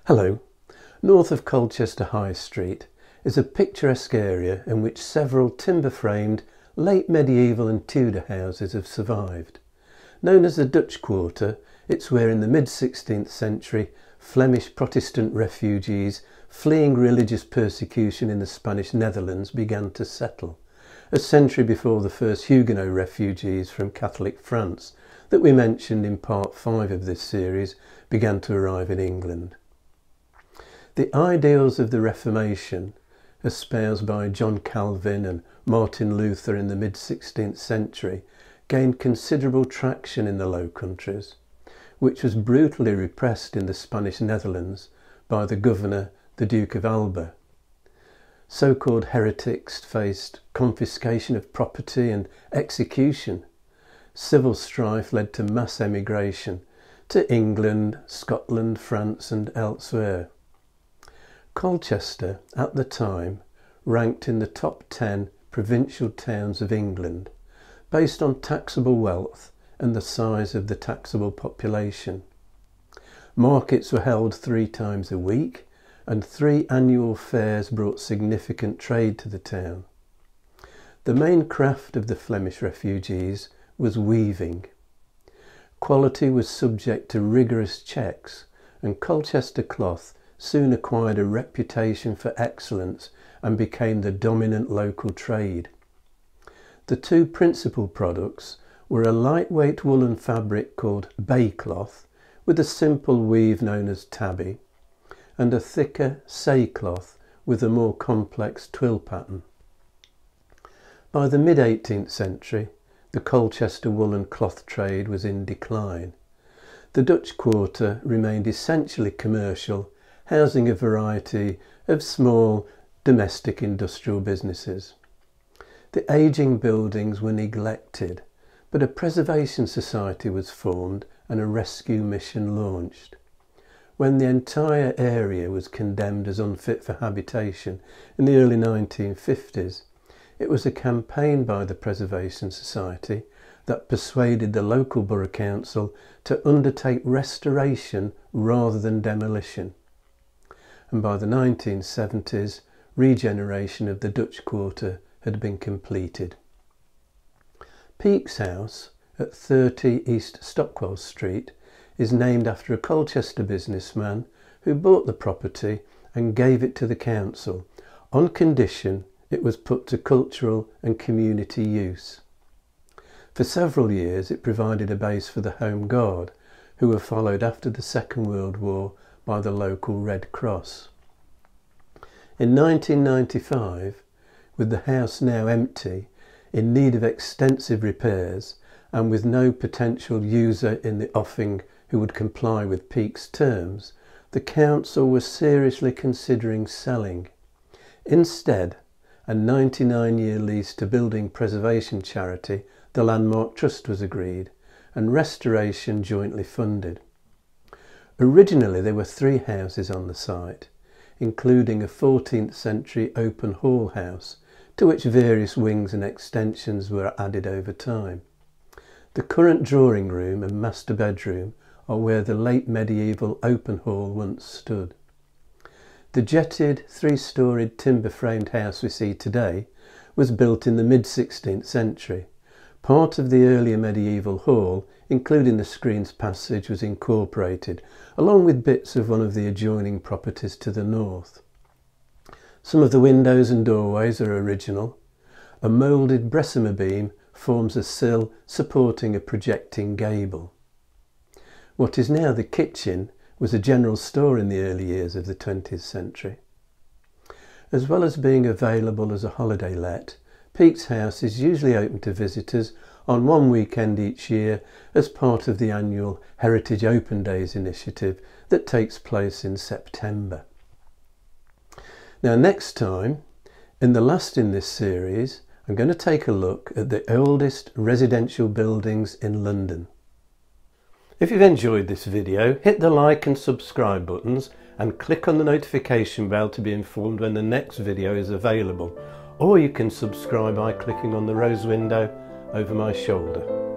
Hello. North of Colchester High Street is a picturesque area in which several timber-framed late medieval and Tudor houses have survived. Known as the Dutch Quarter, it's where in the mid-16th century Flemish Protestant refugees fleeing religious persecution in the Spanish Netherlands began to settle, a century before the first Huguenot refugees from Catholic France that we mentioned in part 5 of this series began to arrive in England. The ideals of the Reformation, espoused by John Calvin and Martin Luther in the mid-16th century, gained considerable traction in the Low Countries, which was brutally repressed in the Spanish Netherlands by the governor, the Duke of Alba. So-called heretics faced confiscation of property and execution. Civil strife led to mass emigration to England, Scotland, France and elsewhere. Colchester, at the time, ranked in the top 10 provincial towns of England, based on taxable wealth and the size of the taxable population. Markets were held 3 times a week, and 3 annual fairs brought significant trade to the town. The main craft of the Flemish refugees was weaving. Quality was subject to rigorous checks, and Colchester cloth soon acquired a reputation for excellence and became the dominant local trade. The 2 principal products were a lightweight woolen fabric called bay cloth with a simple weave known as tabby, and a thicker say cloth with a more complex twill pattern. By the mid-18th century, the Colchester woolen cloth trade was in decline. The Dutch Quarter remained essentially commercial, housing a variety of small domestic industrial businesses. The ageing buildings were neglected, but a preservation society was formed and a rescue mission launched. When the entire area was condemned as unfit for habitation in the early 1950s, it was a campaign by the Preservation Society that persuaded the local borough council to undertake restoration rather than demolition. And by the 1970s, regeneration of the Dutch Quarter had been completed. Peake's house at 30 East Stockwell Street is named after a Colchester businessman who bought the property and gave it to the council on condition it was put to cultural and community use. For several years it provided a base for the Home Guard, who were followed after the Second World War by the local Red Cross. In 1995, with the house now empty, in need of extensive repairs, and with no potential user in the offing who would comply with Peake's terms, the council was seriously considering selling. Instead, a 99-year lease to building preservation charity, the Landmark Trust, was agreed, and restoration jointly funded. Originally there were 3 houses on the site, including a 14th century open hall house, to which various wings and extensions were added over time. The current drawing room and master bedroom are where the late medieval open hall once stood. The jetted 3-storied timber-framed house we see today was built in the mid-16th century. Part of the earlier medieval hall, including the screen's passage, was incorporated, along with bits of one of the adjoining properties to the north. Some of the windows and doorways are original. A moulded bressumer beam forms a sill supporting a projecting gable. What is now the kitchen was a general store in the early years of the 20th century. As well as being available as a holiday let, Peake's house is usually open to visitors on one weekend each year as part of the annual Heritage Open Days initiative that takes place in September. Now next time, in the last in this series, I'm going to take a look at the oldest residential buildings in London. If you've enjoyed this video, hit the like and subscribe buttons and click on the notification bell to be informed when the next video is available. Or you can subscribe by clicking on the rose window over my shoulder.